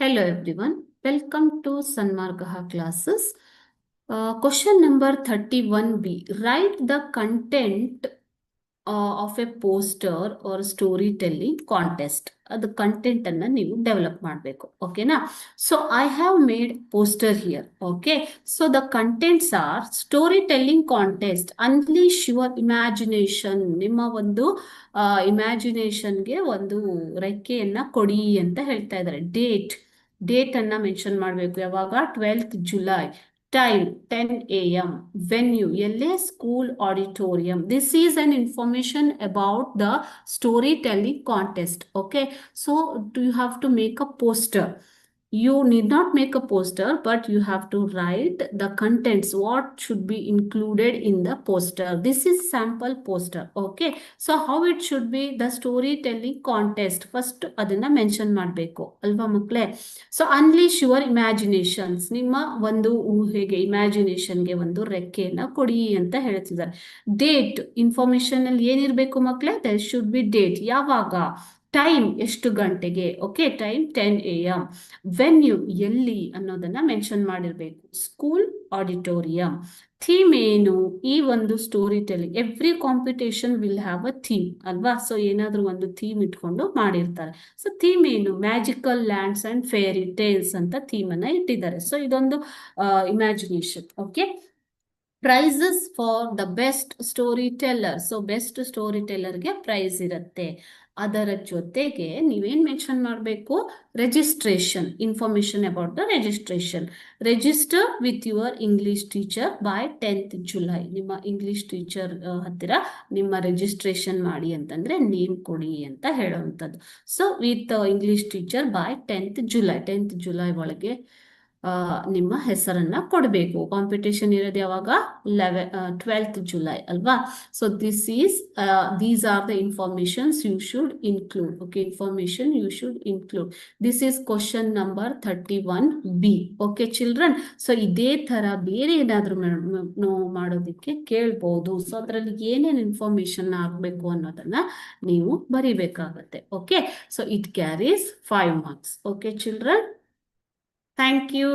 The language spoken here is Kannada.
Hello everyone, welcome to Sanmargaha classes. Question number 31B. Write the content of a poster or storytelling contest. The content ಅನ್ನ ನೀವು ಡೆವಲಪ್ ಮಾಡಬೇಕು. ಓಕೆನಾ? So I have made poster here. Okay. So the contents are storytelling contest. Unleash your imagination. ನಿಮ್ಮ ಒಂದು ಇಮ್ಯಾಜಿನೇಷನ್ಗೆ ಒಂದು ರೆಕ್ಕೆಯನ್ನ ಕೊಡಿ ಅಂತ ಹೇಳ್ತಾ ಇದ್ದಾರೆ. ಡೇಟ್ ಅನ್ನ ಮೆನ್ಷನ್ ಮಾಡಬೇಕು. ಯಾವಾಗ? 12th July. Time 10 a.m. Venue LA School Auditorium. This is an information about the storytelling contest. Okay, so you have to make a poster. You need not make a poster, but you have to write the contents, what should be included in the poster. This is sample poster. Okay, so how it should be? The storytelling contest first ಅದನ್ನ ಮೆನ್ಷನ್ ಮಾಡಬೇಕು ಅಲ್ವಾ ಮಕ್ಕಳೇ? ಸೊ ಅನ್ಲೀಶ್ ಯುವರ್ ಇಮ್ಯಾಜಿನೇಷನ್ಸ್, ನಿಮ್ಮ ಒಂದು ಊಹೆಗೆ, ಇಮ್ಯಾಜಿನೇಷನ್ಗೆ ಒಂದು ರೆಕ್ಕೆಯನ್ನ ಕೊಡಿ ಅಂತ ಹೇಳ್ತಿದ್ದಾರೆ. ಡೇಟ್ ಇನ್ಫಾರ್ಮೇಶನ್ ಅಲ್ಲಿ ಏನಿರ್ಬೇಕು ಮಕ್ಕಳೇ? ದರ್ ಶುಡ್ ಬಿ ಡೇಟ್, ಯಾವಾಗ, ಟೈಮ್ ಎಷ್ಟು ಗಂಟೆಗೆ, ಓಕೆ, ಟೈಮ್ 10 a.m. ವೆನ್ಯೂ ಎಲ್ಲಿ ಅನ್ನೋದನ್ನ ಮೆನ್ಷನ್ ಮಾಡಿರ್ಬೇಕು, ಸ್ಕೂಲ್ ಆಡಿಟೋರಿಯಂ. ಥೀಮ್ ಏನು? ಈ ಒಂದು story telling, every competition will have a theme ಅಲ್ವಾ? ಸೊ ಏನಾದ್ರೂ ಒಂದು ಥೀಮ್ ಇಟ್ಕೊಂಡು ಮಾಡಿರ್ತಾರೆ. ಸೊ ಥೀಮ್ ಏನು? Magical lands and fairy tales ಅಂತ ಥೀಮ್ ಅನ್ನ ಇಟ್ಟಿದ್ದಾರೆ. ಸೊ ಇದೊಂದು imagination. Okay, prizes for the best story teller. So best story ಟೆಲ್ಲರ್ಗೆ ಪ್ರೈಸ್ ಇರುತ್ತೆ. ಅದರ ಜೊತೆಗೆ ನೀವೇನ್ ಮೆನ್ಷನ್ ಮಾಡಬೇಕು? Registration, information about the registration. Register with your English teacher by 10th July. ನಿಮ್ಮ ಇಂಗ್ಲಿಷ್ ಟೀಚರ್ ಹತ್ತಿರ ನಿಮ್ಮ ರಿಜಿಸ್ಟ್ರೇಷನ್ ಮಾಡಿ ಅಂತಂದ್ರೆ ನೇಮ್ ಕೊಡಿ ಅಂತ ಹೇಳುವಂಥದ್ದು. So with English teacher by 10th July. 10th July ಒಳಗೆ ನಿಮ್ಮ ಹೆಸರನ್ನ ಕೊಡಬೇಕು. ಕಾಂಪಿಟೇಷನ್ ಇರೋದು ಯಾವಾಗ? 12th July ಅಲ್ವಾ? So these are the informations you should include. Okay, information you should include. This is question number 31B. Okay children, so ಇದೇ ತರ ಬೇರೆ ಏನಾದ್ರೂ ಮಾಡೋದಕ್ಕೆ ಕೇಳ್ಬೋದು. ಸೊ ಅದರಲ್ಲಿ ಏನೇನು ಇನ್ಫಾರ್ಮೇಶನ್ ಆಗ್ಬೇಕು ಅನ್ನೋದನ್ನ ನೀವು ಬರಿಬೇಕಾಗತ್ತೆ. Okay, so it carries 5 marks. Okay children, thank you.